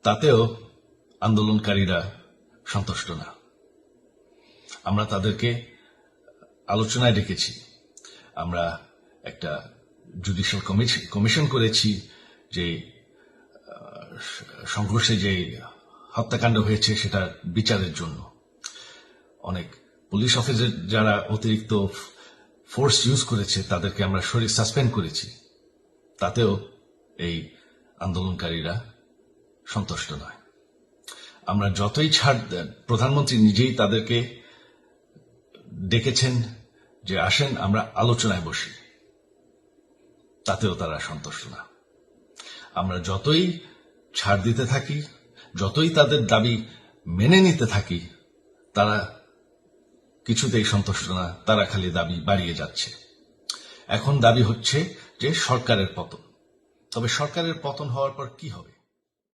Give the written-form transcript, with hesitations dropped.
তাতেও আন্দোলনকারীরা সন্তুষ্ট না। আমরা তাদেরকে আলোচনায় ডেকেছি, আমরা একটা জুডিশিয়াল কমিশন করেছি, যে সংঘর্ষে যে হত্যাকাণ্ড হয়েছে সেটা বিচারের জন্য। অনেক পুলিশ অফিসার যারা অতিরিক্ত ফোর্স ইউজ করেছে তাদেরকে আমরা সাসপেন্ড করেছি, তাতেও এই আন্দোলনকারীরা সন্তুষ্ট নয়। আমরা যতই ছাড় দেন, প্রধানমন্ত্রী নিজেই তাদেরকে ডেকেছেন যে আসেন আমরা আলোচনায় বসি, তাতেও তারা সন্তুষ্ট না। আমরা যতই ছাড় দিতে থাকি, যতই তাদের দাবি মেনে নিতে থাকি, তারা কিছুতেই সন্তুষ্ট না, তারা খালি দাবি বাড়িয়ে যাচ্ছে। এখন দাবি হচ্ছে যে সরকারের পতন। তবে সরকারের পতন হওয়ার পর কি হবে?